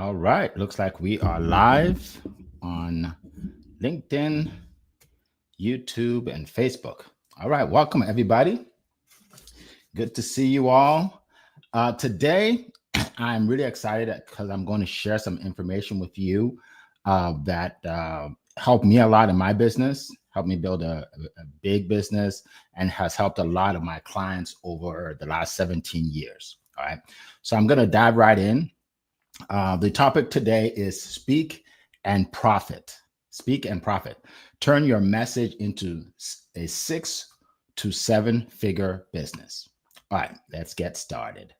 All right. Looks like we are live on LinkedIn, YouTube, and Facebook. All right. Welcome, everybody. Good to see you all. Today, I'm really excited because I'm going to share some information with you that helped me a lot in my business, helped me build a big business, and has helped a lot of my clients over the last 17 years. All right. So I'm going to dive right in. The topic today is speak and profit. Speak and profit. Turn your message into a 6 to 7 figure business. All right, let's get started.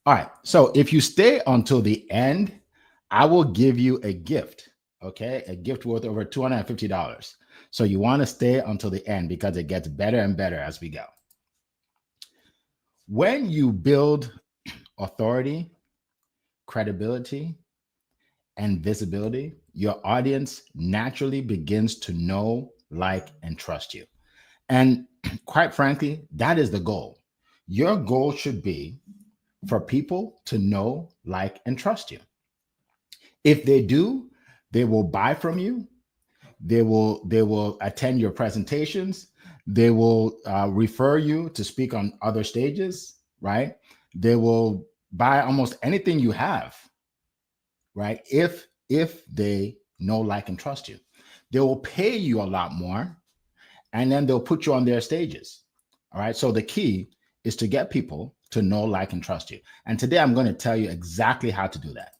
All right, so if you stay until the end, I will give you a gift, okay? A gift worth over $250. So you want to stay until the end because it gets better and better as we go. When you build authority, credibility, and visibility, your audience naturally begins to know, like, and trust you. And quite frankly, that is the goal. Your goal should be for people to know, like, and trust you. If they do, they will buy from you. They will attend your presentations. They will refer you to speak on other stages, right? They will buy almost anything you have, right? If they know, like, and trust you. They will pay you a lot more, and then they'll put you on their stages. All right. So the key is to get people to know, like, and trust you. And today I'm going to tell you exactly how to do that.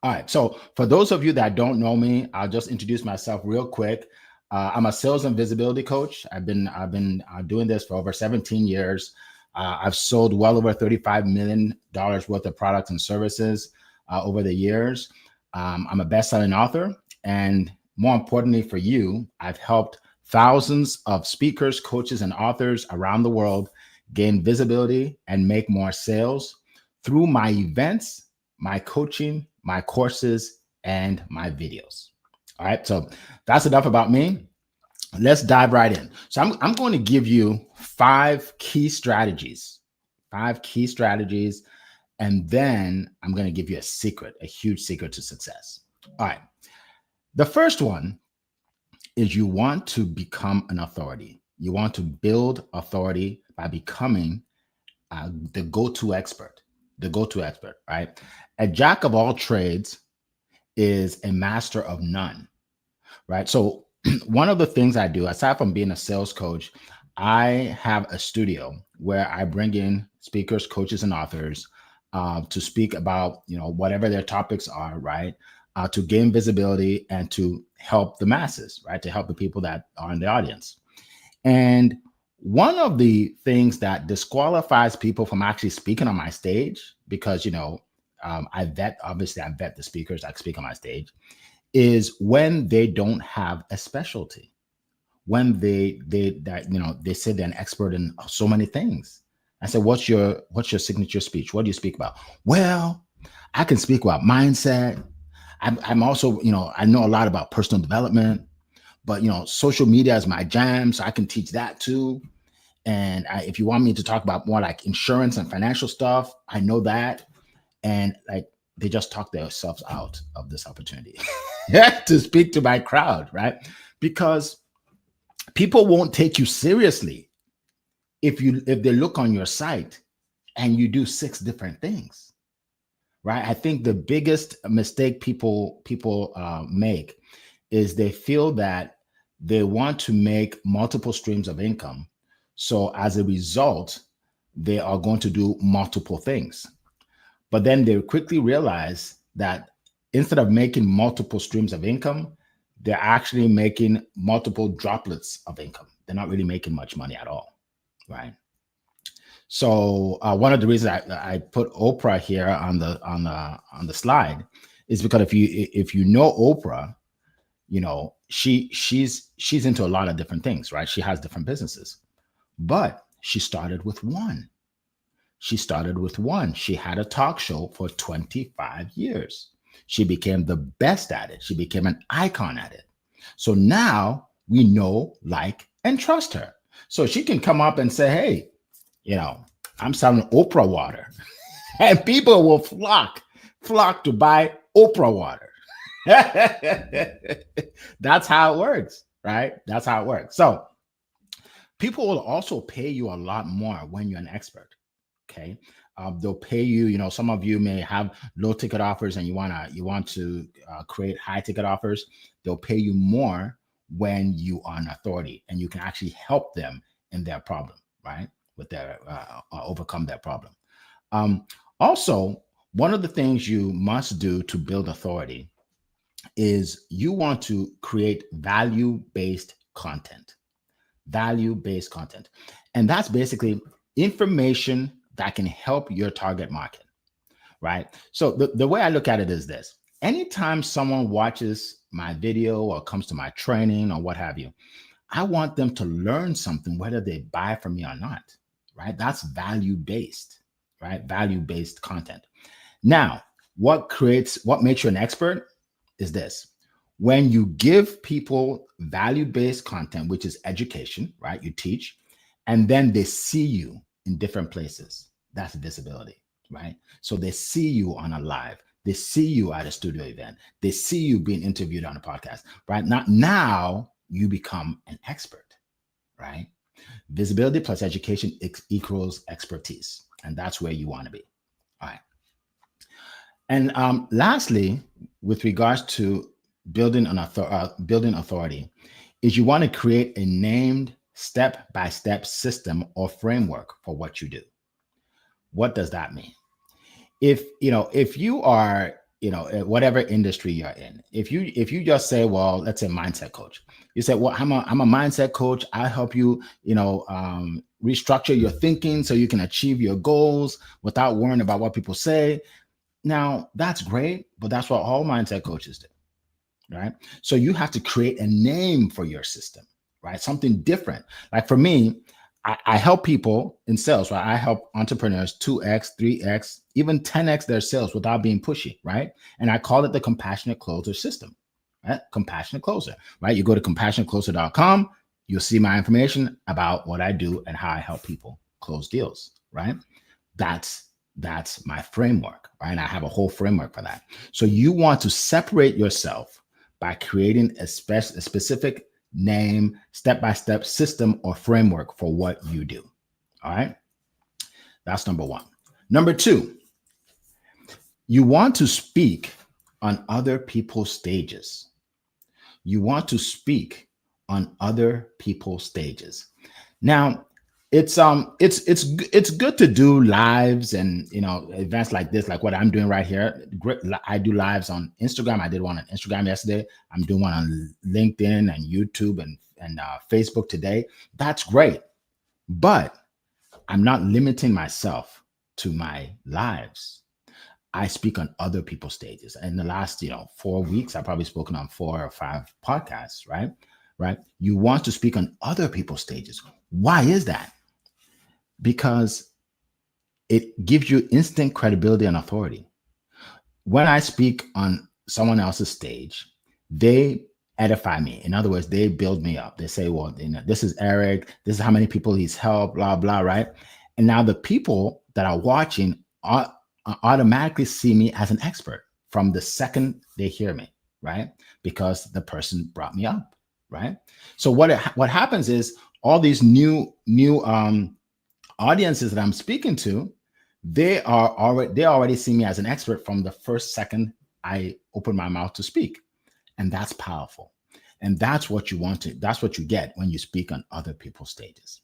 All right. So for those of you that don't know me, I'll just introduce myself real quick. I'm a sales and visibility coach. I've been doing this for over 17 years. I've sold well over $35 million worth of products and services over the years. I'm a best-selling author, and more importantly for you, I've helped thousands of speakers, coaches, and authors around the world gain visibility and make more sales through my events, my coaching, my courses, and my videos. All right, so that's enough about me. Let's dive right in. So I'm going to give you 5 key strategies, and then I'm going to give you a secret, a huge secret to success. All right. The first one is you want to become an authority. You want to build authority by becoming the go-to expert, right? A jack of all trades is a master of none, right? So one of the things I do, aside from being a sales coach, I have a studio where I bring in speakers, coaches, and authors to speak about, whatever their topics are, right? To gain visibility and to help the masses, right? To help the people that are in the audience. And one of the things that disqualifies people from actually speaking on my stage, because, I vet the speakers that speak on my stage, is when they don't have a specialty. When they say they're an expert in so many things. I said, what's your signature speech? What do you speak about? Well, I can speak about mindset. I'm also, I know a lot about personal development, but social media is my jam, so I can teach that too. And if you want me to talk about more like insurance and financial stuff, I know that. And like they just talk themselves out of this opportunity to speak to my crowd, right? Because people won't take you seriously if they look on your site and you do 6 different things, right? I think the biggest mistake people make is they feel that they want to make multiple streams of income. So as a result, they are going to do multiple things. But then they quickly realize that instead of making multiple streams of income, they're actually making multiple droplets of income. They're not really making much money at all, right? So one of the reasons I put Oprah here on the slide is because if you know Oprah, she's into a lot of different things, right? She has different businesses, but she started with one. She had a talk show for 25 years. She became the best at it. She became an icon at it. So now we know, like, and trust her. So she can come up and say, hey, I'm selling Oprah water. And people will flock to buy Oprah water. That's how it works, right? That's how it works. So people will also pay you a lot more when you're an expert. Okay. They'll pay you, some of you may have low ticket offers and you want to create high ticket offers. They'll pay you more when you are an authority and you can actually help them in their problem, right? With their overcome their problem. Also, one of the things you must do to build authority is you want to create value-based content. Value-based content. And that's basically information that can help your target market, right? So the way I look at it is this. Anytime someone watches my video or comes to my training or what have you, I want them to learn something, whether they buy from me or not, right? That's value-based, right? Value-based content. Now, what makes you an expert is this. When you give people value-based content, which is education, right? You teach, and then they see you in different places. That's visibility, right? So they see you on a live, they see you at a studio event, they see you being interviewed on a podcast, right? Now you become an expert, right? Visibility plus education equals expertise. And that's where you want to be. All right. And lastly, with regards to building authority, is you want to create a named step-by-step system or framework for what you do. What does that mean? If you are, whatever industry you're in, if you just say, well, let's say mindset coach, you say, well, I'm a mindset coach. I help you, restructure your thinking so you can achieve your goals without worrying about what people say. Now, that's great, but that's what all mindset coaches do, right? So you have to create a name for your system, right? Something different. Like for me, I help people in sales, right? I help entrepreneurs 2x, 3x, even 10x their sales without being pushy, right? And I call it the compassionate closer system, right? Compassionate closer, right? You go to compassionatecloser.com, you'll see my information about what I do and how I help people close deals, right? That's my framework, right? And I have a whole framework for that. So you want to separate yourself by creating a specific name, step-by-step system or framework for what you do. All right. That's number one. Number two, you want to speak on other people's stages. You want to speak on other people's stages. Now, it's good to do lives and events like this, like what I'm doing right here. I do lives on Instagram. I did one on Instagram yesterday. I'm doing one on LinkedIn and YouTube and Facebook today. That's great, but I'm not limiting myself to my lives. I speak on other people's stages. In the last 4 weeks, I've probably spoken on 4 or 5 podcasts. Right? You want to speak on other people's stages. Why is that? Because it gives you instant credibility and authority. When I speak on someone else's stage, they edify me. In other words, they build me up. They say, well, this is Eric. This is how many people he's helped, blah, blah, right? And now the people that are watching automatically see me as an expert from the second they hear me, right? Because the person brought me up, right? So what happens is all these new audiences that I'm speaking to, they already see me as an expert from the first second I open my mouth to speak. And that's powerful. And that's what you get when you speak on other people's stages.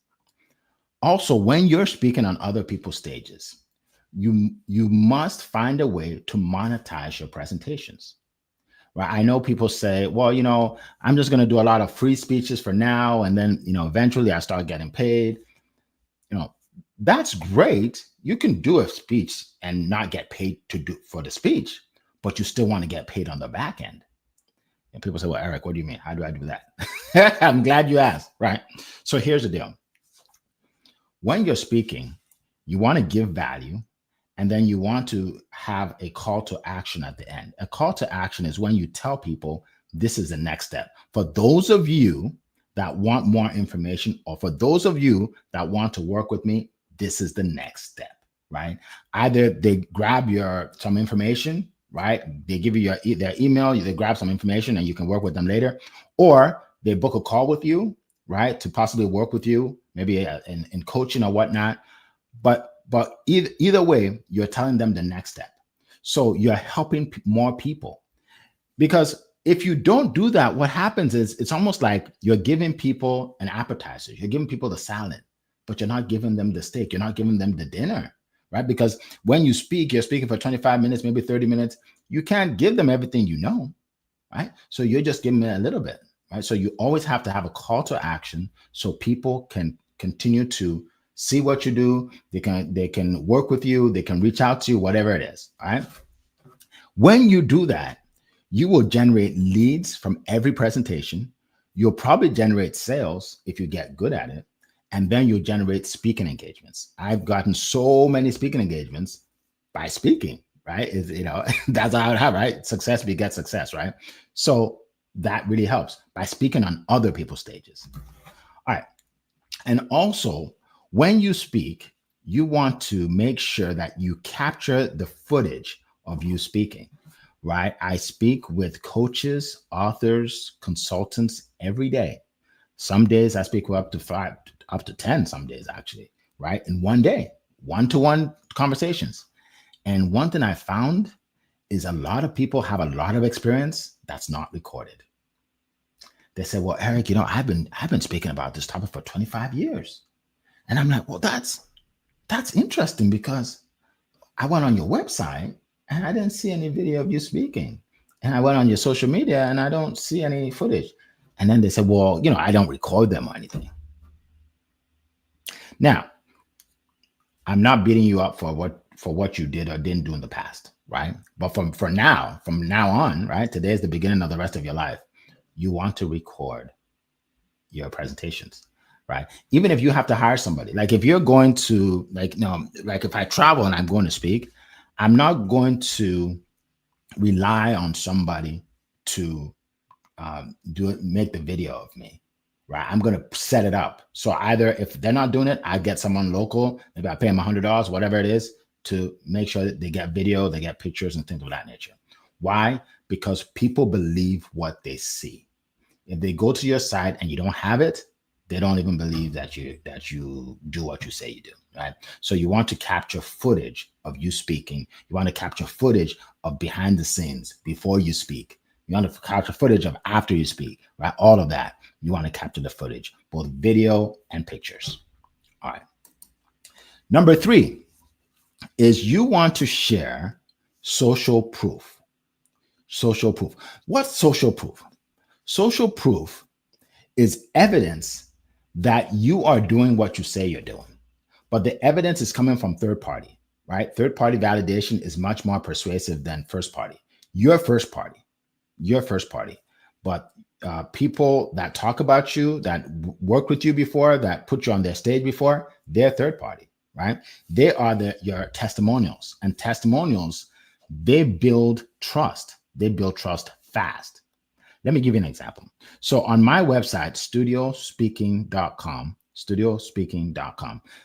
Also, when you're speaking on other people's stages, you must find a way to monetize your presentations. Right? I know people say, well, I'm just going to do a lot of free speeches for now. And then, eventually I start getting paid. That's great. You can do a speech and not get paid for the speech, but you still want to get paid on the back end. And people say, well, Eric, what do you mean? How do I do that? I'm glad you asked, right? So here's the deal. When you're speaking, you want to give value, and then you want to have a call to action at the end. A call to action is when you tell people this is the next step. For those of you that want more information, or for those of you that want to work with me, this is the next step, right? Either they grab some information, right? They give you their email, they grab some information and you can work with them later, or they book a call with you, right? To possibly work with you, maybe in coaching or whatnot. But either way, you're telling them the next step. So you're helping more people. Because if you don't do that, what happens is it's almost like you're giving people an appetizer. You're giving people the salad, but you're not giving them the steak. You're not giving them the dinner, right? Because when you speak, you're speaking for 25 minutes, maybe 30 minutes. You can't give them everything you know, right? So you're just giving them a little bit, right? So you always have to have a call to action so people can continue to see what you do. They can work with you. They can reach out to you, whatever it is, all right? When you do that, you will generate leads from every presentation. You'll probably generate sales if you get good at it. And then you'll generate speaking engagements. I've gotten so many speaking engagements by speaking, right? That's how it happens, right? Success begets success, right? So that really helps by speaking on other people's stages. All right. And also, when you speak, you want to make sure that you capture the footage of you speaking, right? I speak with coaches, authors, consultants every day. Some days I speak with up to 5, up to 10, some days actually, right? In one day, one-to-one conversations. And one thing I found is a lot of people have a lot of experience that's not recorded. They say, well, Eric, I've been speaking about this topic for 25 years. And I'm like, well, that's interesting, because I went on your website and I didn't see any video of you speaking. And I went on your social media and I don't see any footage. And then they said, well, I don't record them or anything. Now, I'm not beating you up for what you did or didn't do in the past, right? But from now on, right? Today is the beginning of the rest of your life. You want to record your presentations, right? Even if you have to hire somebody, like if you're going to like if I travel and I'm going to speak, I'm not going to rely on somebody to make the video of me, right? I'm going to set it up. So either if they're not doing it, I get someone local, maybe I pay them $100, whatever it is, to make sure that they get video, they get pictures and things of that nature. Why? Because people believe what they see. If they go to your site and you don't have it, they don't even believe that you do what you say you do, right? So you want to capture footage of you speaking. You want to capture footage of behind the scenes before you speak. You want to capture footage of after you speak, right? All of that. You want to capture the footage, both video and pictures. All right. Number 3 is you want to share social proof. Social proof. What's social proof? Social proof is evidence that you are doing what you say you're doing, but the evidence is coming from third party, right? Third party validation is much more persuasive than first party. Your first party. But people that talk about you, that worked with you before, that put you on their stage before, they're third party, right? They are your testimonials, and testimonials, they build trust. They build trust fast. Let me give you an example. So on my website, studiospeaking.com,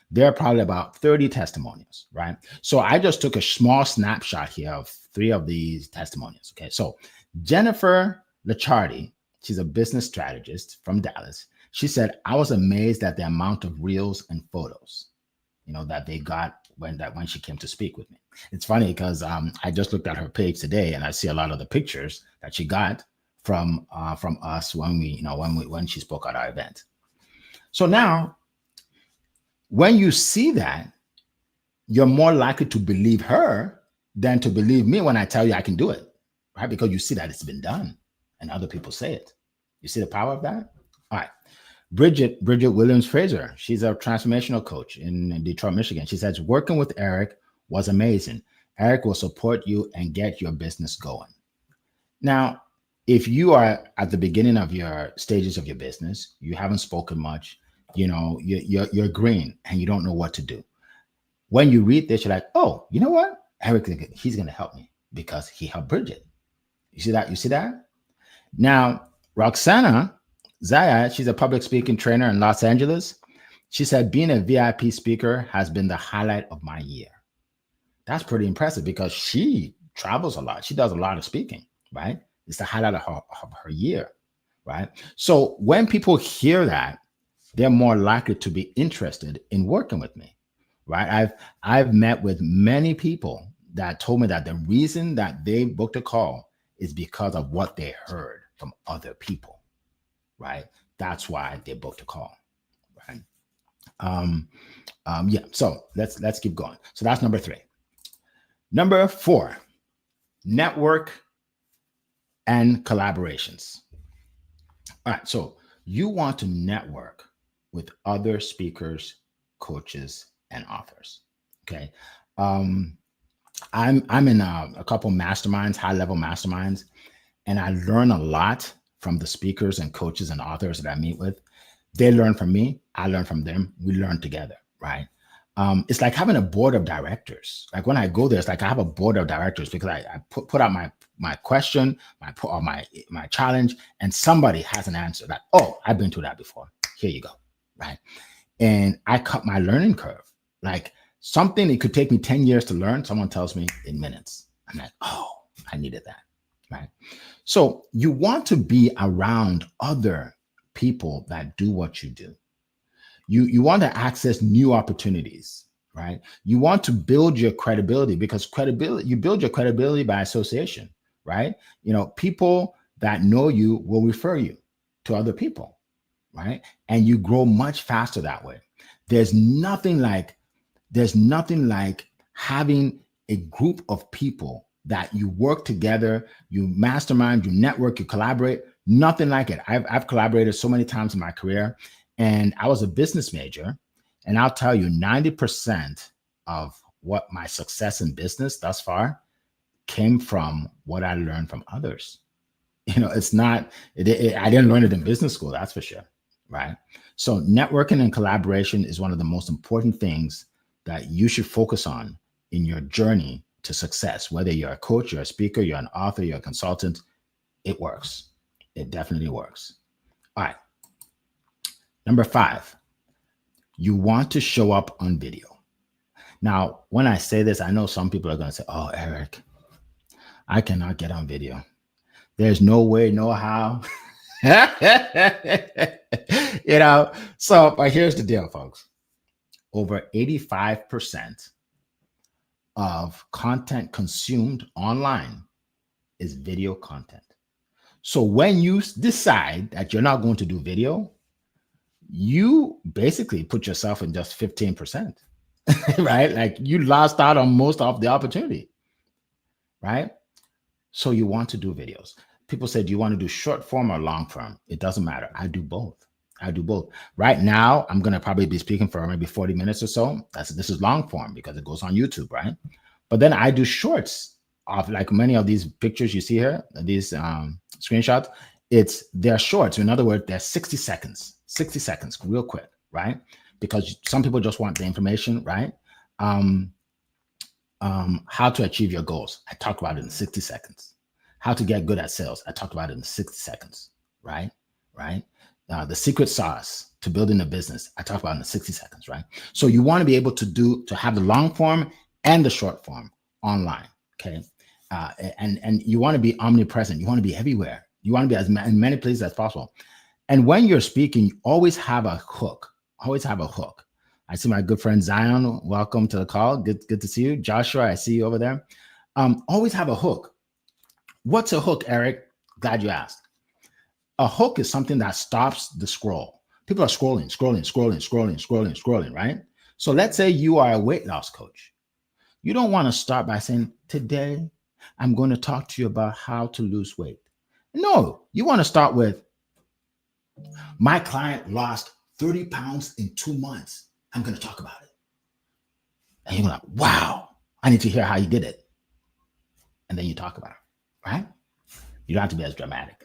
there are probably about 30 testimonials, right? So I just took a small snapshot here of 3 of these testimonials. Okay. So Jennifer Lichardi, she's a business strategist from Dallas. She said, I was amazed at the amount of reels and photos, that they got when she came to speak with me. It's funny because I just looked at her page today and I see a lot of the pictures that she got from us when she spoke at our event. So now, when you see that, you're more likely to believe her than to believe me when I tell you I can do it, right? Because you see that it's been done and other people say it. You see the power of that? All right. Bridget Williams Fraser, she's a transformational coach in Detroit, Michigan. She says, working with Eric was amazing. Eric will support you and get your business going. Now, if you are at the beginning of your stages of your business, you haven't spoken much, you're green and you don't know what to do. When you read this, you're like, oh, you know what? Eric, he's going to help me because he helped Bridget. You see that? Now, Roxana Zaya, she's a public speaking trainer in Los Angeles. She said, being a VIP speaker has been the highlight of my year. That's pretty impressive because she travels a lot. She does a lot of speaking, right? It's the highlight of her year, right? So when people hear that, they're more likely to be interested in working with me, right? I've met with many people that told me that the reason that they booked a call is because of what they heard from other people, right? That's why they booked a call, right? Yeah. So let's keep going. So that's number 3. Number 4, network and collaborations. All right. So you want to network with other speakers, coaches, and authors. Okay. Um, I'm in a couple masterminds, high level masterminds, and I learn a lot from the speakers and coaches and authors that I meet with. They learn from me, I learn from them. We learn together, right? It's like having a board of directors. Like when I go there, it's like I have a board of directors because I put out my question, my challenge, and somebody has an answer that, oh, I've been through that before. Here you go, right? And I cut my learning curve. Like something it could take me 10 years to learn, someone tells me in minutes. I'm like, oh, I needed that, right? So you want to be around other people that do what you do. You want to access new opportunities, right? You want to build your credibility because credibility, you build your credibility by association, right? People that know you will refer you to other people, right? And you grow much faster that way. There's nothing like having a group of people that you work together, you mastermind, you network, you collaborate. Nothing like it. I've collaborated so many times in my career, and I was a business major. And I'll tell you, 90% of what my success in business thus far came from what I learned from others. It's not, I didn't learn it in business school, that's for sure, right? So networking and collaboration is one of the most important things that you should focus on in your journey to success. Whether you're a coach, you're a speaker, you're an author, you're a consultant, it works. It definitely works. All right. Number 5, you want to show up on video. Now, when I say this, I know some people are going to say, oh, Eric, I cannot get on video. There's no way, no how. So, but here's the deal, folks. Over 85% of content consumed online is video content. So when you decide that you're not going to do video, you basically put yourself in just 15%, right? Like you lost out on most of the opportunity, right? So you want to do videos. People say, do you want to do short form or long form? It doesn't matter. I do both. Right now, I'm going to probably be speaking for maybe 40 minutes or so. This is long form because it goes on YouTube, right? But then I do shorts of like many of these pictures you see here, these screenshots. They're shorts. In other words, they're 60 seconds, real quick, right? Because some people just want the information, right? How to achieve your goals. I talked about it in 60 seconds. How to get good at sales. I talked about it in 60 seconds, right? The secret sauce to building a business. I talked about it in 60 seconds, right? So you want to be able to have the long form and the short form online, okay? And you want to be omnipresent. You want to be everywhere. You want to be in many places as possible. And when you're speaking, you always have a hook. I see my good friend Zion. Welcome to the call. Good to see you. Joshua, I see you over there. Always have a hook. What's a hook, Eric? Glad you asked. A hook is something that stops the scroll. People are scrolling, right? So let's say you are a weight loss coach. You don't want to start by saying, today, I'm going to talk to you about how to lose weight. No, you want to start with, my client lost 30 pounds in 2 months. I'm going to talk about it. And you're like, wow, I need to hear how you did it. And then you talk about it, right? You don't have to be as dramatic.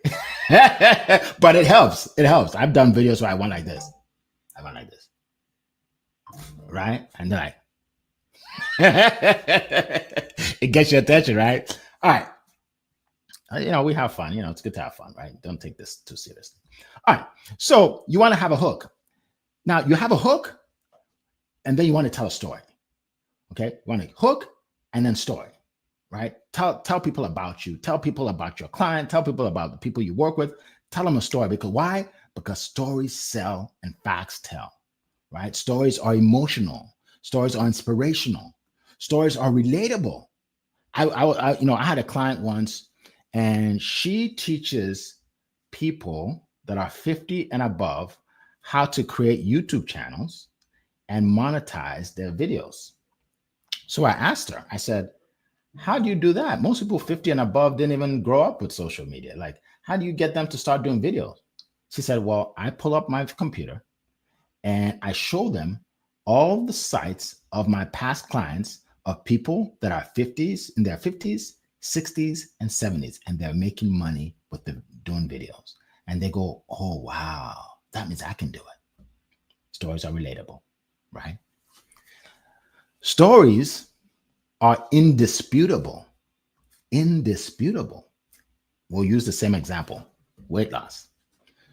But it helps. I've done videos where I went like this. Right? And then it gets your attention, right? All right. We have fun. It's good to have fun, right? Don't take this too seriously. All right. So you want to have a hook. Now you have a hook, and then you want to tell a story. Okay? You want a hook, and then story, right? Tell people about you. Tell people about your client. Tell people about the people you work with. Tell them a story. Because why? Because stories sell and facts tell, right? Stories are emotional. Stories are inspirational. Stories are relatable. I had a client once, and she teaches people that are 50 and above how to create YouTube channels and monetize their videos. So I asked her, I said, how do you do that? Most people 50 and above didn't even grow up with social media. Like, how do you get them to start doing videos? She said, well, I pull up my computer and I show them all the sites of my past clients of people that are 50s, in their 50s, 60s, and 70s, and they're making money with the doing videos. And they go, oh, wow, that means I can do it. Stories are relatable, right? Stories are indisputable. Indisputable. We'll use the same example, weight loss.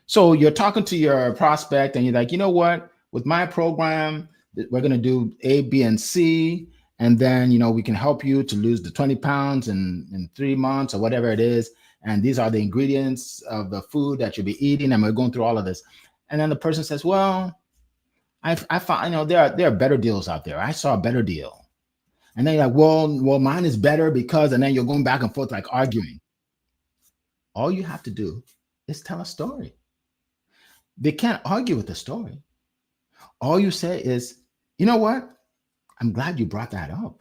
So you're talking to your prospect and you're like, you know what, with my program, we're going to do A, B, and C. And then, we can help you to lose the 20 pounds in 3 months or whatever it is. And these are the ingredients of the food that you'll be eating. And we're going through all of this. And then the person says, well, I found, there are better deals out there. I saw a better deal. And then you're like, well, mine is better because, and then you're going back and forth, like arguing. All you have to do is tell a story. They can't argue with the story. All you say is, you know what? I'm glad you brought that up.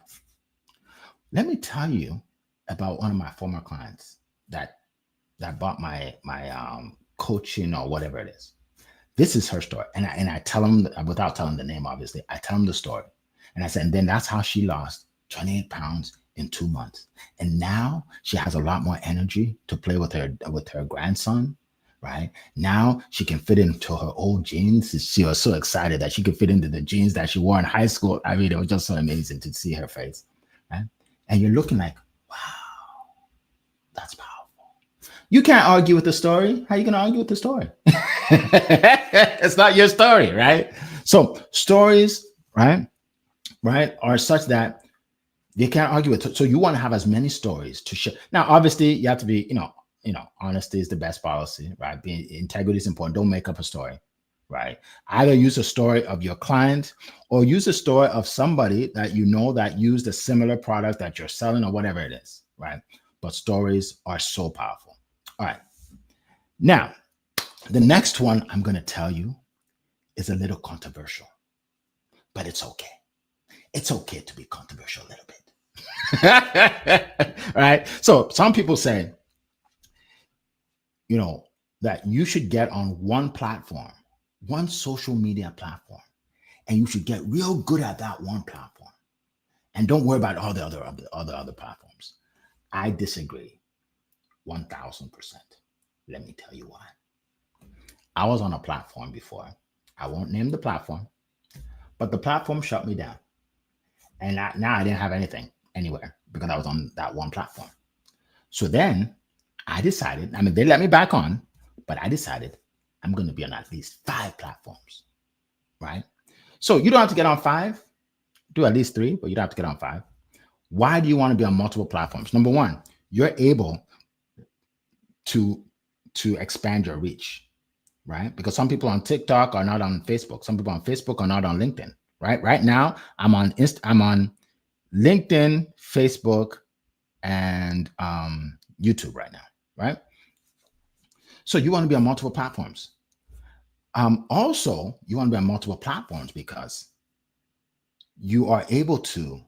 Let me tell you about one of my former clients that bought my coaching or whatever it is. This is her story. And I tell them, without telling the name, obviously, I tell them the story. And I said, and then that's how she lost 28 pounds in 2 months. And now she has a lot more energy to play with her grandson. Right now, she can fit into her old jeans. She was so excited that she could fit into the jeans that she wore in high school. I mean, it was just so amazing to see her face. Right? And you're looking like, wow, that's powerful. You can't argue with the story. How are you going to argue with the story? It's not your story, right? So stories, right, are such that you can't argue with. So you want to have as many stories to share. Now, obviously, you have to be, honesty is the best policy, right? Integrity is important. Don't make up a story, right? Either use a story of your client or use a story of somebody that that used a similar product that you're selling or whatever it is, right? But stories are so powerful. All right. Now, the next one I'm going to tell you is a little controversial, but it's okay. It's okay to be controversial a little bit. Right? So some people say, that you should get on one platform, one social media platform, and you should get real good at that one platform. And don't worry about all the other platforms. I disagree 1000%. Let me tell you why. I was on a platform before. I won't name the platform, but the platform shut me down. And now I didn't have anything anywhere because I was on that one platform. So then I decided, they let me back on, but I decided I'm going to be on at least 5 platforms, right? So you don't have to get on 5, do at least 3, but you don't have to get on 5. Why do you want to be on multiple platforms? Number one, you're able to expand your reach, right? Because some people on TikTok are not on Facebook. Some people on Facebook are not on LinkedIn, right? Right now, I'm on LinkedIn, Facebook, and YouTube right now, right? So you want to be on multiple platforms. Also, you want to be on multiple platforms because you are able to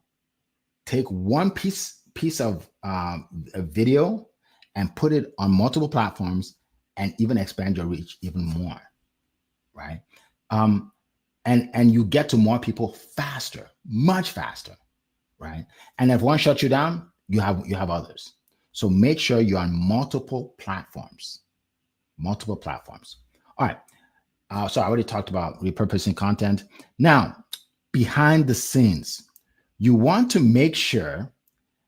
take one piece of a video and put it on multiple platforms and even expand your reach even more, right? And you get to more people faster, much faster, right? And if one shuts you down, you have others. So make sure you're on multiple platforms. Multiple platforms. All right. So I already talked about repurposing content. Now, behind the scenes, you want to make sure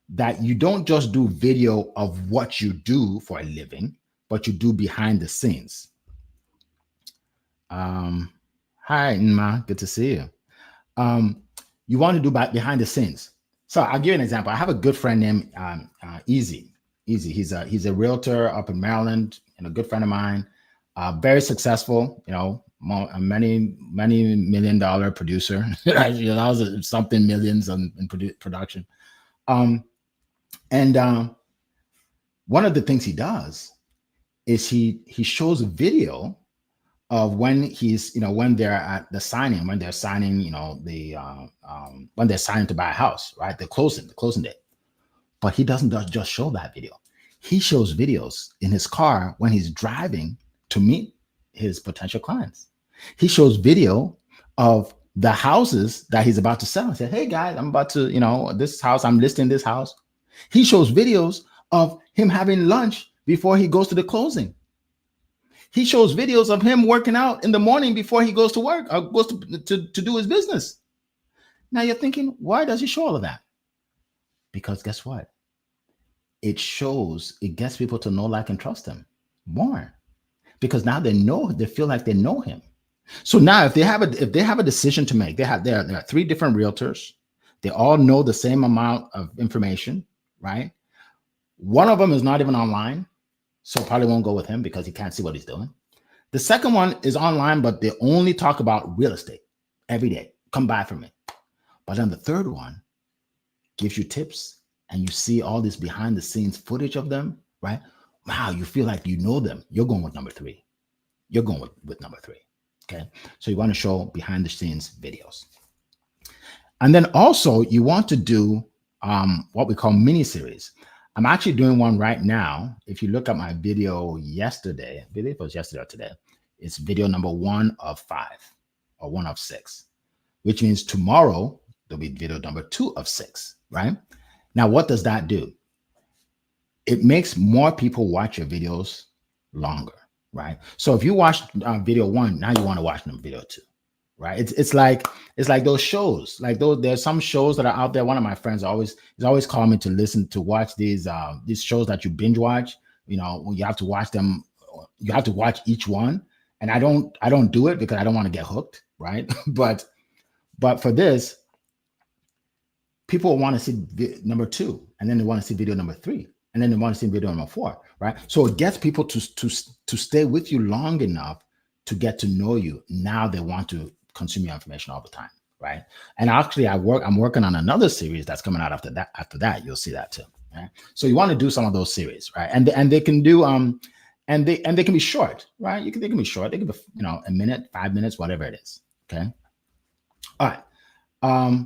that you don't just do video of what you do for a living, but you do behind the scenes. Hi, Nma. Good to see you. You want to do behind the scenes. So I'll give you an example. I have a good friend named Easy. Easy. He's a realtor up in Maryland, and a good friend of mine. Very successful. A many $1 million producer. That was something millions in production. One of the things he does is he shows a video of when when they're at the signing, when they're signing, when they're signing to buy a house, right? The closing date. But he doesn't just show that video. He shows videos in his car when he's driving to meet his potential clients. He shows video of the houses that he's about to sell. He said, "Hey guys, I'm about to, this house, I'm listing this house." He shows videos of him having lunch before he goes to the closing. He shows videos of him working out in the morning before he goes to work or goes to do his business. Now you're thinking, why does he show all of that? Because guess what? It gets people to know, like, and trust him more. Because now they feel like they know him. So now if they have a decision to make, there are 3 different realtors. They all know the same amount of information, right? One of them is not even online, so probably won't go with him because he can't see what he's doing. The second one is online, but they only talk about real estate every day. Come buy from me. But then the third one gives you tips, and you see all this behind the scenes footage of them, right? Wow, you feel like you know them. You're going with number 3. You're going with number 3. Okay. So you want to show behind the scenes videos. And then also you want to do what we call mini series. I'm actually doing one right now. If you look at my video yesterday, I believe it was yesterday or today, it's video number 1 of 5 or 1 of 6, which means tomorrow there'll be video number 2 of 6, right? Now, what does that do? It makes more people watch your videos longer, right? So if you watch video 1, now you want to watch video 2, right? It's like those shows, there's some shows that are out there. One of my friends is always calling me to watch these shows that you binge watch. You have to watch them. You have to watch each one, and I don't do it because I don't want to get hooked, right? but for this, people want to see number 2, and then they want to see video number 3, and then they want to see video number 4, right? So it gets people to stay with you long enough to get to know you. Now they want to consume your information all the time, right? And actually, I'm working on another series that's coming out after that. You'll see that too, right? So you want to do some of those series, right? And they can do and they can be short, right? They can be short. They can be a minute, 5 minutes, whatever it is. Okay. All right.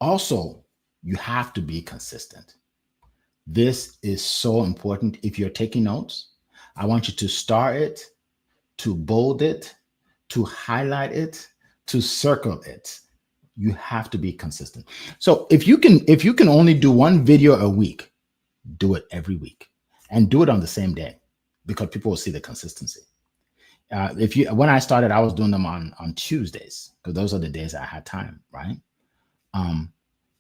Also, you have to be consistent. This is so important. If you're taking notes, I want you to star it, to bold it, to highlight it, to circle it. You have to be consistent. So if you can only do 1 video a week, do it every week and do it on the same day, because people will see the consistency. When I started, I was doing them on Tuesdays because those are the days I had time, right?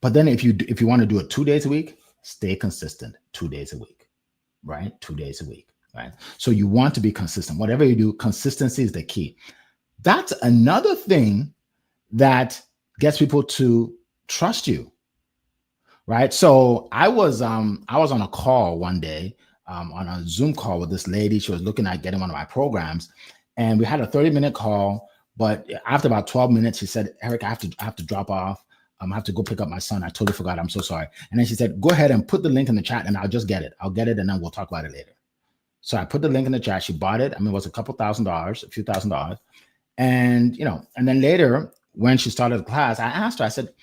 But then if you want to do it 2 days a week, stay consistent 2 days a week, right? 2 days a week, right? So you want to be consistent. Whatever you do, consistency is the key. That's another thing that gets people to trust you, right? So I was on a call one day, on a Zoom call with this lady. She was looking at getting one of my programs, and we had a 30-minute call. But after about 12 minutes, she said, "Eric, I have to drop off. I have to go pick up my son. I totally forgot. I'm so sorry." And then she said, "Go ahead and put the link in the chat, and I'll just get it. I'll get it, and then we'll talk about it later." So I put the link in the chat. She bought it. I mean, it was a few $1,000. And, and then later when she started the class, I asked her, I said,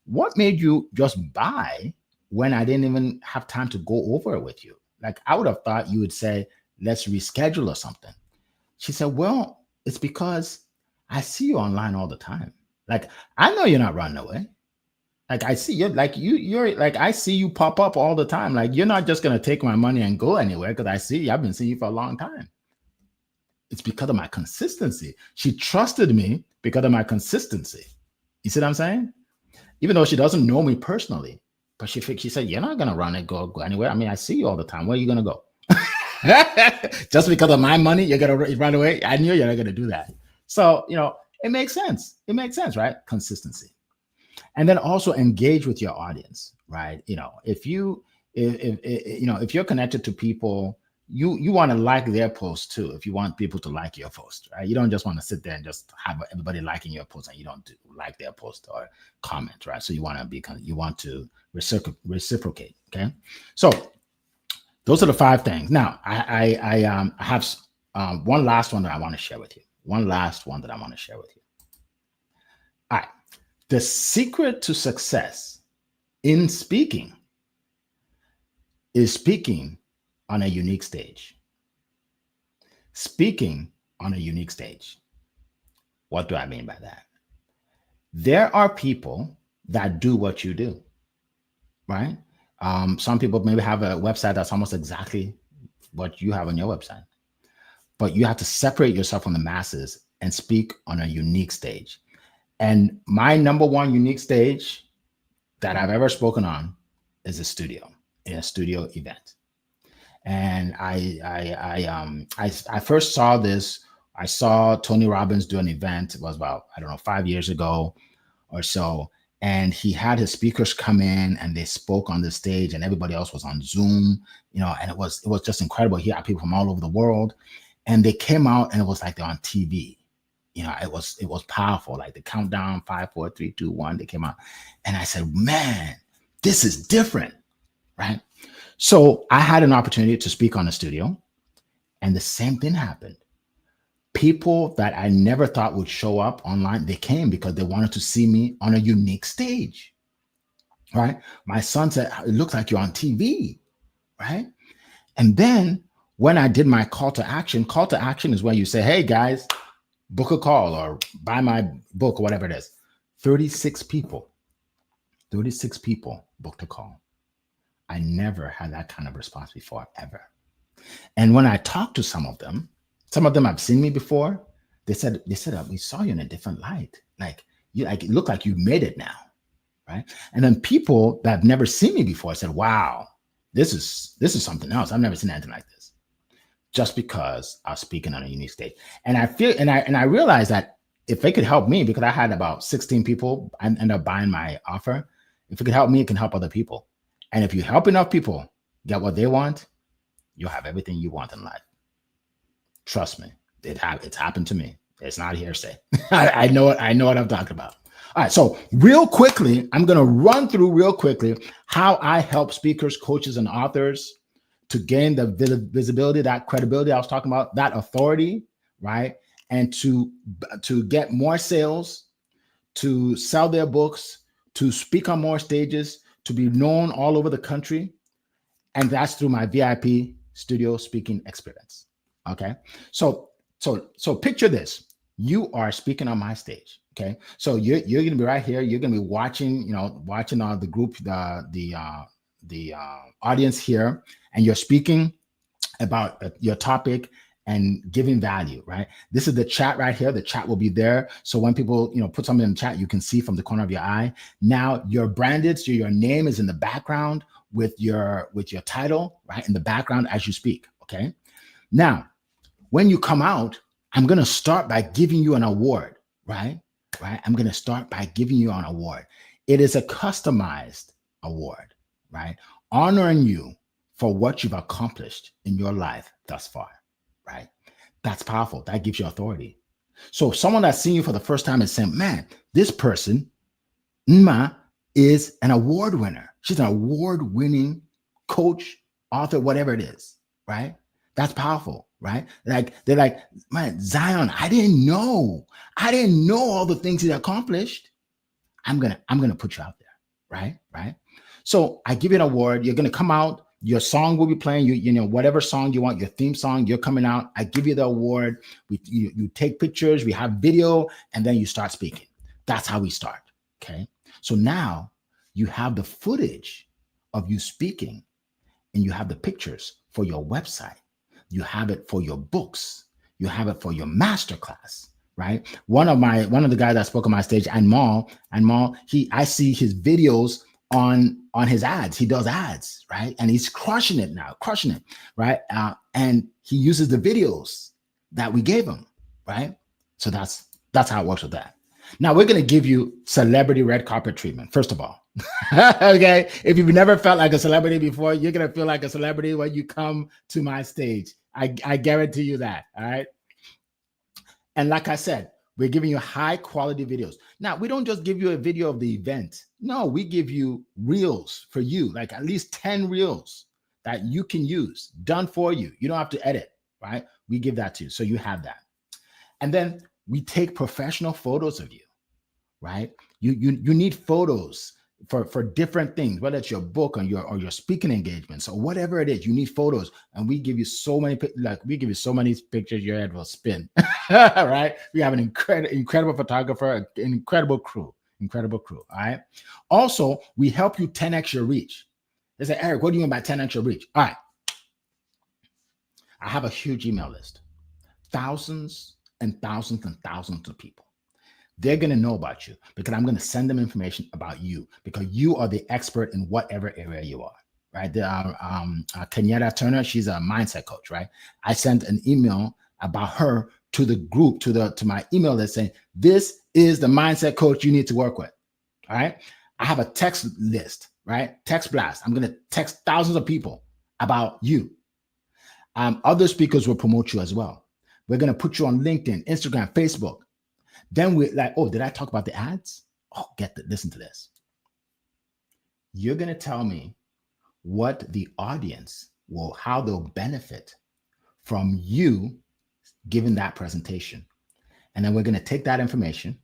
"What made you just buy when I didn't even have time to go over it with you? Like, I would have thought you would say, let's reschedule or something." She said, "Well, it's because I see you online all the time. Like, I know you're not running away. Like, I see you're like, I see you pop up all the time. Like, you're not just going to take my money and go anywhere because I've been seeing you for a long time. It's because of my consistency." She trusted me because of my consistency. You see what I'm saying? Even though she doesn't know me personally, but she said, "You're not going to run and go anywhere. I mean, I see you all the time. Where are you going to go?" Just because of my money, you're going to run away? I knew you're not going to do that. So, it makes sense. It makes sense, right? Consistency. And then also engage with your audience, right? If you're connected to people, you want to like their posts too. If you want people to like your post, right? You don't just want to sit there and just have everybody liking your post and you don't like their post or comment, right? So you want to reciprocate. Okay, so those are the 5 things. Now, I have one last one that I want to share with you. All right. The secret to success in speaking is speaking on a unique stage. Speaking on a unique stage. What do I mean by that? There are people that do what you do, right? Some people maybe have a website that's almost exactly what you have on your website, but you have to separate yourself from the masses and speak on a unique stage. And my number one unique stage that I've ever spoken on is in a studio event. And I first saw this. I saw Tony Robbins do an event. It was about, I don't know, 5 years ago or so. And he had his speakers come in and they spoke on the stage and everybody else was on Zoom, and it was just incredible. He had people from all over the world and they came out and it was like they're on TV. It was powerful. Like the countdown, 5, 4, 3, 2, 1, they came out. And I said, man, this is different, right? So I had an opportunity to speak on the studio and the same thing happened. People that I never thought would show up online, they came because they wanted to see me on a unique stage, right? My son said, it looks like you're on TV, right? And then when I did my call to action is where you say, hey guys, book a call or buy my book or whatever it is. 36 people booked a call. I never had that kind of response before, ever. And when I talked to some of them have seen me before. They said, we saw you in a different light. Like it looked like you made it now, right? And then people that have never seen me before said, wow, this is something else. I've never seen anything like this. Just because I was speaking on a unique stage. And I realized that if it could help me, because I had about 16 people end up buying my offer. If it could help me, it can help other people. And if you help enough people get what they want, you'll have everything you want in life. Trust me, it's happened to me. It's not hearsay. I know what I'm talking about. All right, so real quickly, I'm going to run through real quickly how I help speakers, coaches, and authors to gain the visibility, that credibility I was talking about, that authority, right? And to get more sales, to sell their books, to speak on more stages, to be known all over the country. And that's through my VIP studio speaking experience. Okay. So picture this. You are speaking on my stage. Okay. So you're going to be right here. You're going to be watching the group, the audience here, and you're speaking about your topic and giving value, right? This is the chat right here. The chat will be there. So when people, put something in the chat, you can see from the corner of your eye. Now you're branded. So your name is in the background with your title, right? In the background as you speak. Okay. Now, when you come out, I'm going to start by giving you an award, right? I'm going to start by giving you an award. It is a customized award, right? Honoring you for what you've accomplished in your life thus far, right? That's powerful. That gives you authority. So someone that's seeing you for the first time is saying, man, this person, Nma, is an award winner. She's an award-winning coach, author, whatever it is, right? That's powerful, right? Like they're like, man, Zion, I didn't know all the things he accomplished. I'm gonna put you out there, right? So I give you an award. You're gonna come out. Your song will be playing. Whatever song you want, your theme song. You're coming out. I give you the award. You take pictures. We have video, and then you start speaking. That's how we start. Okay. So now you have the footage of you speaking, and you have the pictures for your website. You have it for your books. You have it for your masterclass, right? One of the guys that spoke on my stage, Anmol, I see his videos on his ads. He does ads, right? And he's crushing it now, right? And he uses the videos that we gave him, right? So that's how it works with that. Now we're going to give you celebrity red carpet treatment, first of all. Okay. If you've never felt like a celebrity before, you're going to feel like a celebrity when you come to my stage. I guarantee you that. All right. And like I said, we're giving you high quality videos. Now, we don't just give you a video of the event. No, we give you reels for you, like at least 10 reels that you can use, done for you. You don't have to edit, right? We give that to you. So you have that. And then we take professional photos of you, right? You need photos for different things, whether it's your book or your speaking engagements or whatever it is. You need photos, and we give you so many pictures your head will spin. Right? We have an incredible photographer, an incredible crew. All right. Also, we help you 10x your reach. They say, Eric, what do you mean by 10x your reach? All right. I have a huge email list, thousands and thousands and thousands of people. They're going to know about you because I'm going to send them information about you because you are the expert in whatever area you are, right? Kenyatta Turner, she's a mindset coach, right? I sent an email about her to the group, to my email list saying, this is the mindset coach you need to work with, all right? I have a text list, right? Text blast. I'm going to text thousands of people about you. Other speakers will promote you as well. We're going to put you on LinkedIn, Instagram, Facebook. Then we're like, oh, did I talk about the ads? Oh, listen to this. You're going to tell me what the audience how they'll benefit from you giving that presentation. And then we're going to take that information.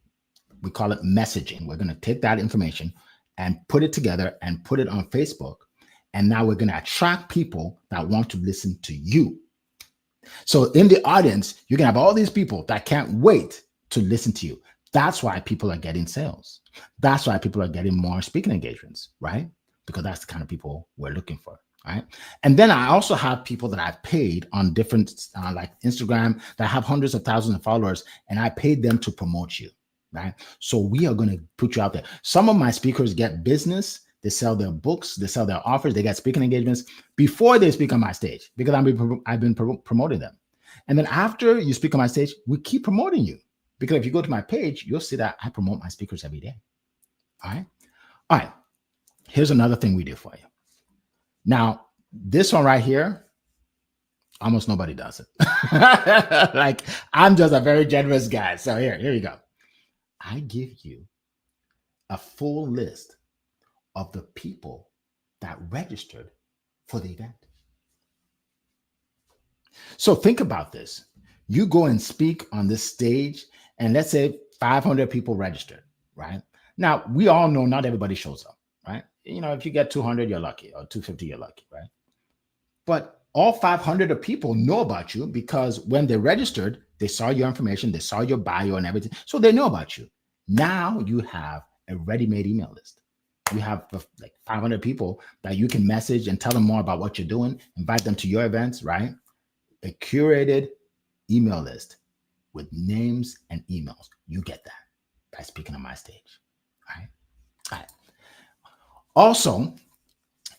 We call it messaging. We're going to take that information and put it together and put it on Facebook. And now we're going to attract people that want to listen to you. So in the audience, you're going to have all these people that can't wait to listen to you. That's why people are getting sales. That's why people are getting more speaking engagements, right? Because that's the kind of people we're looking for, right? And then I also have people that I've paid on different, like Instagram, that have hundreds of thousands of followers, and I paid them to promote you, right? So we are going to put you out there. Some of my speakers get business. They sell their books, they sell their offers, they get speaking engagements before they speak on my stage because I've been promoting them. And then after you speak on my stage, we keep promoting you. Because if you go to my page, you'll see that I promote my speakers every day. All right. All right. Here's another thing we do for you. Now, this one right here, almost nobody does it. Like, I'm just a very generous guy. So here you go. I give you a full list of the people that registered for the event. So think about this. You go and speak on this stage, and let's say 500 people registered, right? Now, we all know not everybody shows up, right? You know, if you get 200, you're lucky, or 250, you're lucky, right? But all 500 of people know about you because when they registered, they saw your information, they saw your bio and everything. So they know about you. Now you have a ready-made email list. You have like 500 people that you can message and tell them more about what you're doing, invite them to your events, right? A curated email list with names and emails. You get that by speaking on my stage. All right. All right. Also,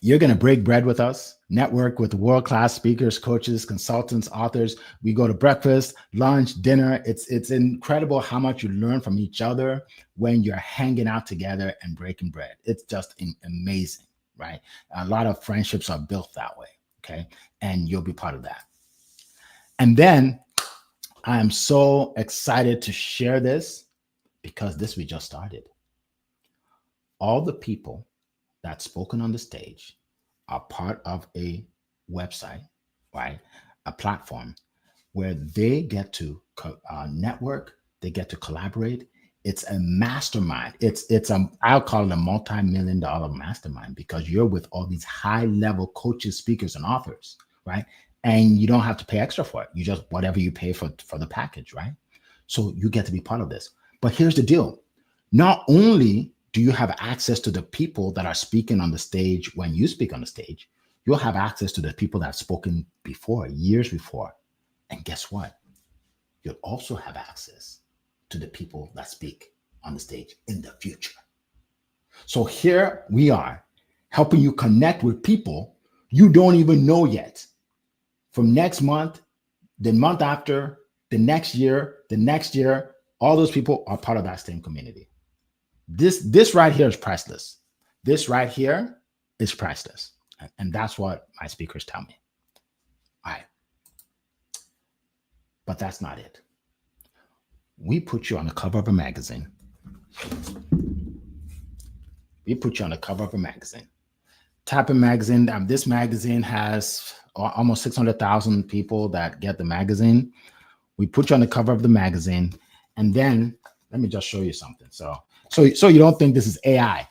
you're going to break bread with us, network with world-class speakers, coaches, consultants, authors. We go to breakfast, lunch, dinner. It's incredible how much you learn from each other when you're hanging out together and breaking bread. It's just amazing, right? A lot of friendships are built that way, okay? And you'll be part of that. And then I am so excited to share this because we just started. All the people that's spoken on the stage are part of a website, right? A platform where they get to network, they get to collaborate. It's a mastermind. I'll call it a multi-million-dollar mastermind because you're with all these high-level coaches, speakers, and authors, right? And you don't have to pay extra for it. You just whatever you pay for the package, right? So you get to be part of this. But here's the deal. Not only do you have access to the people that are speaking on the stage when you speak on the stage, you'll have access to the people that have spoken before, years before. And guess what? You'll also have access to the people that speak on the stage in the future. So here we are helping you connect with people you don't even know yet. From next month, the month after, the next year, All those people are part of that same community. This right here is priceless. This right here is priceless. And that's what my speakers tell me. All right. But that's not it. We put you on the cover of a magazine. We put you on the cover of a magazine. Tapping magazine. This magazine has almost 600,000 people that get the magazine. We put you on the cover of the magazine. And then let me just show you something. So you don't think this is AI.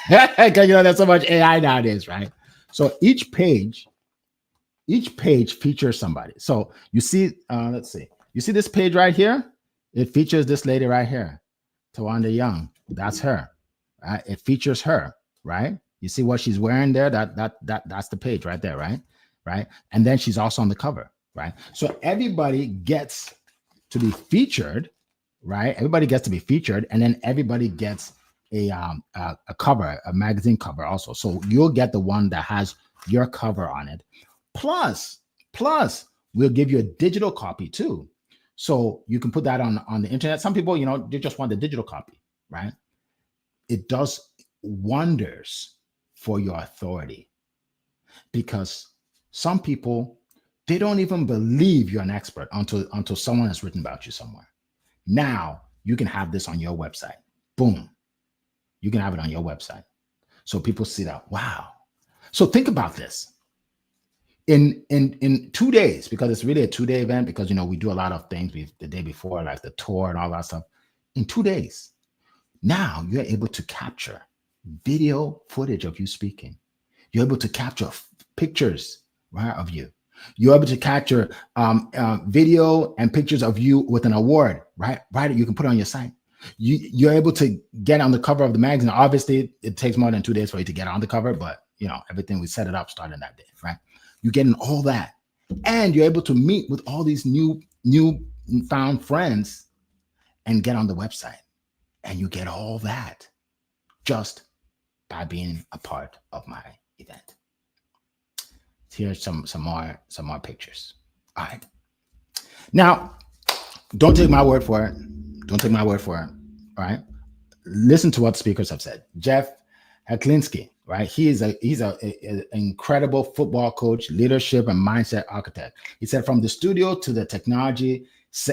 Because there's so much AI nowadays, right? So each page features somebody. So you see, let's see. You see this page right here? It features this lady right here, Tawanda Young. That's her. Right? It features her, right? You see what she's wearing there? That's the page right there, right? Right. And then she's also on the cover, right? So everybody gets to be featured, right? Everybody gets to be featured, and then everybody gets a cover, a magazine cover also. So you'll get the one that has your cover on it. Plus, we'll give you a digital copy too. So you can put that on the internet. Some people, they just want the digital copy, right? It does wonders for your authority, because some people, they don't even believe you're an expert until someone has written about you somewhere. Now you can have this on your website. Boom. You can have it on your website. So people see that. Wow. So think about this. In 2 days, because it's really a 2-day event, because we do a lot of things the day before, like the tour and all that stuff. In 2 days, now you're able to capture video footage of you speaking. You're able to capture pictures, right, of you. You're able to capture video and pictures of you with an award, right? You can put it on your site. You're able to get on the cover of the magazine. Obviously, it takes more than 2 days for you to get on the cover, but everything, we set it up starting that day, right? You're getting all that, and you're able to meet with all these new found friends and get on the website, and you get all that just by being a part of my event. Here's some more pictures. All right. Now, don't take my word for it. Don't take my word for it. All right. Listen to what speakers have said. Jeff Hecklinski, right? He's an incredible football coach, leadership and mindset architect. He said, from the studio to the technology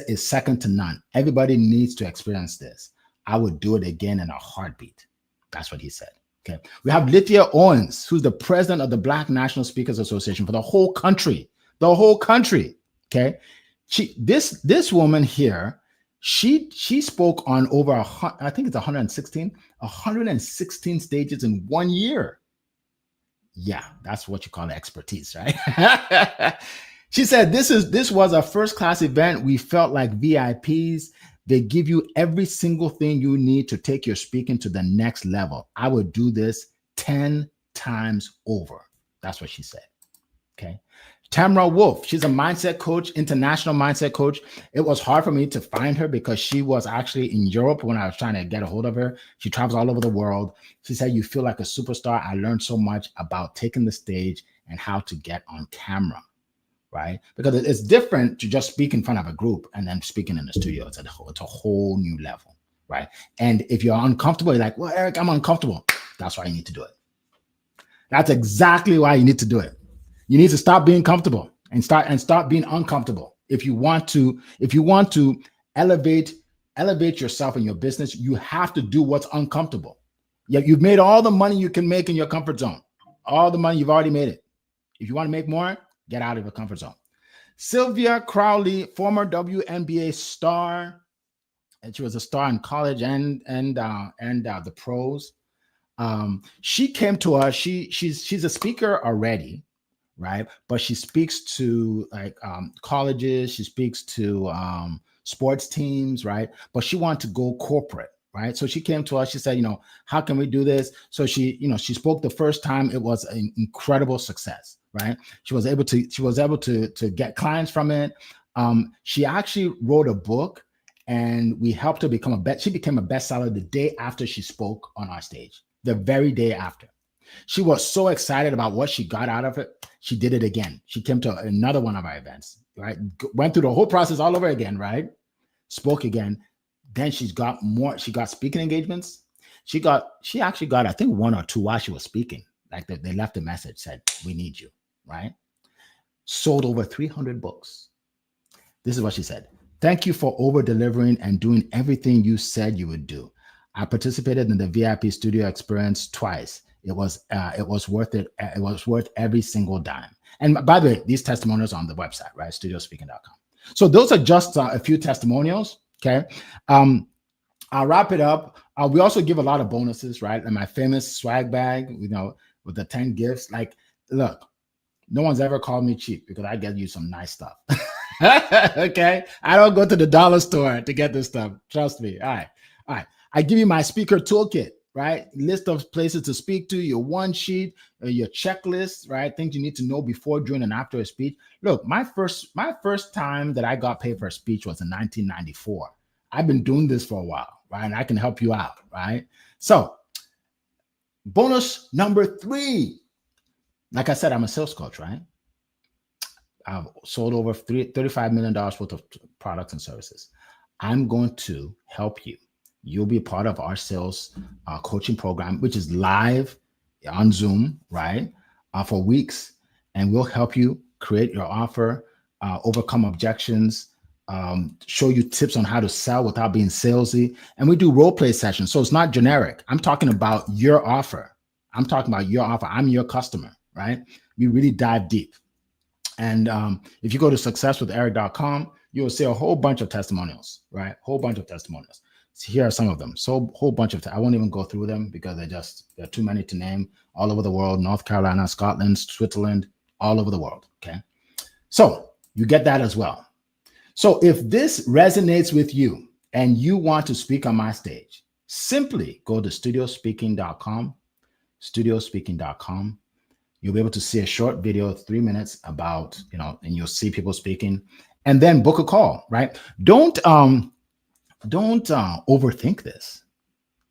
is second to none. Everybody needs to experience this. I would do it again in a heartbeat. That's what he said. Okay. We have Lithia Owens, who's the president of the Black National Speakers Association for the whole country. The whole country. Okay. This woman here, she spoke on over I think it's 116 stages in 1 year. Yeah, that's what you call expertise, right? She said this was a first-class event. We felt like VIPs. They give you every single thing you need to take your speaking to the next level. I would do this 10 times over. That's what she said. Okay. Tamara Wolf, she's a mindset coach, international mindset coach. It was hard for me to find her because she was actually in Europe when I was trying to get a hold of her. She travels all over the world. She said, you feel like a superstar. I learned so much about taking the stage and how to get on camera, right? Because it's different to just speak in front of a group and then speaking in the studio. It's a whole new level, right? And if you're uncomfortable, you're like, well, Eric, I'm uncomfortable. That's why you need to do it. That's exactly why you need to do it. You need to stop being comfortable and start being uncomfortable. If you want to elevate yourself in your business, you have to do what's uncomfortable. Yeah, you've made all the money you can make in your comfort zone. All the money, you've already made it. If you want to make more, get out of your comfort zone. Sylvia Crowley, former WNBA star, and she was a star in college and the pros. She came to us. She's a speaker already, right? But she speaks to colleges. She speaks to sports teams, right? But she wanted to go corporate, right? So she came to us. She said, how can we do this? So she spoke the first time. It was an incredible success, right? She was able to get clients from it. She actually wrote a book, and we helped her she became a bestseller the day after she spoke on our stage, the very day after. She was so excited about what she got out of it. She did it again. She came to another one of our events, right? Went through the whole process all over again, right? Spoke again. Then she's got more. She got speaking engagements. She actually got, I think, one or two while she was speaking. Like they left a message, said, "We need you," right? Sold over 300 books. This is what she said. "Thank you for over delivering and doing everything you said you would do. I participated in the VIP studio experience twice. It was worth it. It was worth every single dime." And by the way, these testimonials are on the website, right? Studiospeaking.com. So those are just a few testimonials. Okay. I'll wrap it up. We also give a lot of bonuses, right? And my famous swag bag, with the 10 gifts. Like, look, no one's ever called me cheap because I get you some nice stuff. Okay. I don't go to the dollar store to get this stuff. Trust me. All right. All right. I give you my speaker toolkit, right? List of places to speak to, your one sheet, your checklist, right? Things you need to know before, during, and after a speech. Look, my first time that I got paid for a speech was in 1994. I've been doing this for a while, right? And I can help you out, right? So, bonus number 3. Like I said, I'm a sales coach, right? I've sold over $35 million worth of products and services. I'm going to help you. You'll be a part of our sales coaching program, which is live on Zoom, right? For weeks. And we'll help you create your offer, overcome objections, show you tips on how to sell without being salesy. And we do role play sessions. So it's not generic. I'm talking about your offer. I'm your customer, right? We really dive deep. And if you go to successwitheric.com, you will see a whole bunch of testimonials, right? Whole bunch of testimonials. So here are some of them. So whole bunch of, I won't even go through them because they're too many to name. All over the world, North Carolina, Scotland, Switzerland, all over the world, okay? So you get that as well. So if this resonates with you and you want to speak on my stage, simply go to studiospeaking.com, studiospeaking.com. You'll be able to see a short video, 3 minutes about, and you'll see people speaking, and then book a call, right? Don't overthink this.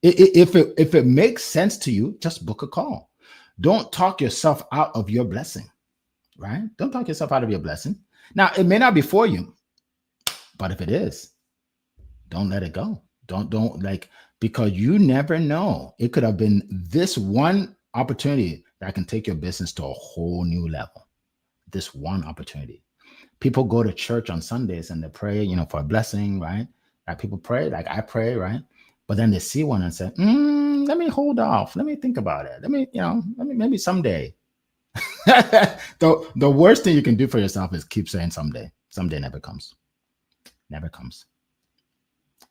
If it makes sense to you, just book a call. Don't talk yourself out of your blessing, right? Don't talk yourself out of your blessing. Now, it may not be for you, but if it is, don't let it go. Don't because you never know. It could have been this one opportunity that can take your business to a whole new level. This one opportunity. People go to church on Sundays and they pray, for a blessing, right? Like people pray, like I pray, right? But then they see one and say, let me hold off. Let me think about it. Let me maybe someday. The worst thing you can do for yourself is keep saying someday. Someday never comes. Never comes.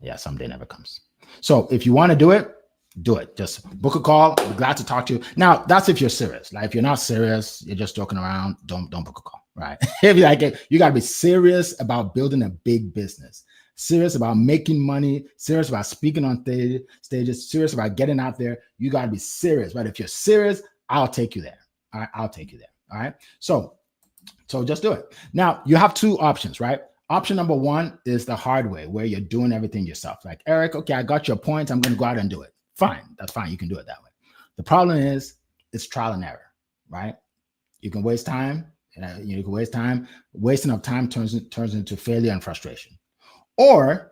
Yeah, someday never comes. So if you want to do it, do it. Just book a call. We're glad to talk to you. Now, that's if you're serious. Like if you're not serious, you're just joking around, don't book a call, right? If you like it, you got to be serious about building a big business, serious about making money, serious about speaking on stages, serious about getting out there. You got to be serious. But if you're serious, I'll take you there. All right, I'll take you there. All right. So just do it. Now, you have 2 options, right? Option number 1 is the hard way, where you're doing everything yourself. Like, Eric, okay, I got your point. I'm going to go out and do it. Fine. That's fine. You can do it that way. The problem is it's trial and error, right? You can waste time. You can waste time. Wasting of time turns into failure and frustration. Or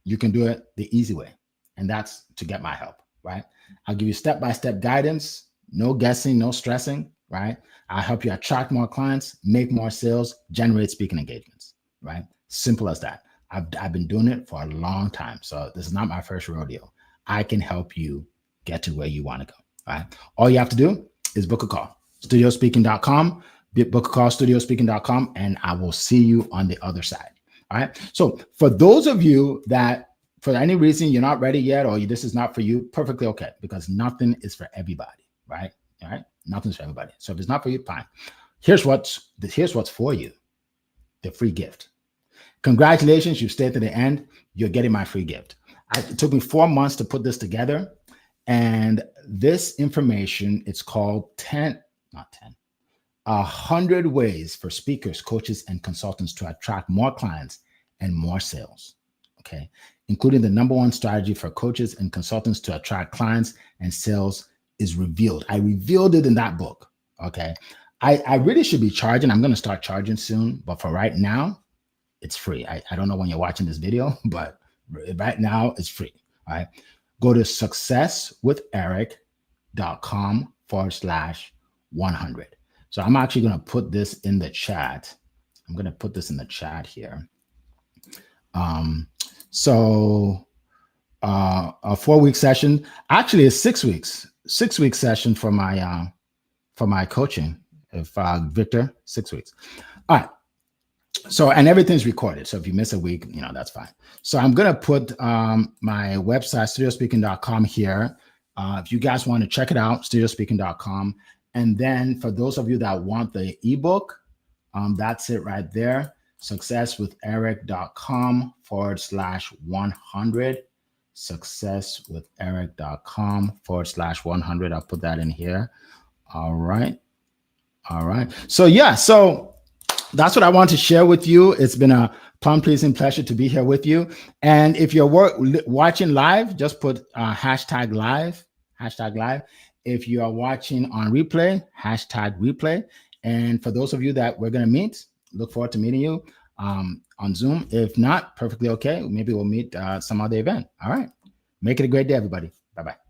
you can do it the easy way. And that's to get my help, right? I'll give you step-by-step guidance, no guessing, no stressing, right? I'll help you attract more clients, make more sales, generate speaking engagements, right? Simple as that. I've been doing it for a long time. So this is not my first rodeo. I can help you get to where you want to go. All right. All you have to do is book a call. Studiospeaking.com, book a call, studiospeaking.com, and I will see you on the other side. All right. So for those of you that for any reason you're not ready yet, or this is not for you, perfectly okay, because nothing is for everybody, right? All right. Nothing's for everybody. So if it's not for you, fine. Here's what's for you. The free gift. Congratulations. You stayed to the end. You're getting my free gift. It took me 4 months to put this together. And this information, it's called 100 ways for speakers, coaches, and consultants to attract more clients and more sales. Okay. Including the number 1 strategy for coaches and consultants to attract clients and sales is revealed. I revealed it in that book. Okay. I really should be charging. I'm going to start charging soon. But for right now, it's free. I don't know when you're watching this video, but Right now, it's free. All right. Go to successwitheric.com/100. So I'm actually going to put this in the chat. I'm going to put this in the chat here. So a 4-week session, actually it's 6 weeks, 6-week session for my coaching. If Victor, 6 weeks. All right. So, and everything's recorded. So if you miss a week, that's fine. So I'm going to put my website, studiospeaking.com here. If you guys want to check it out, studiospeaking.com. And then for those of you that want the ebook, that's it right there. successwitheric.com/100. successwitheric.com/100. I'll put that in here. All right. So that's what I want to share with you. It's been a plum-pleasing pleasure to be here with you. And if you're watching live, just put hashtag live. If you are watching on replay, hashtag replay. And for those of you that we're going to meet, look forward to meeting you on Zoom. If not, perfectly okay. Maybe we'll meet some other event. All right. Make it a great day, everybody. Bye-bye.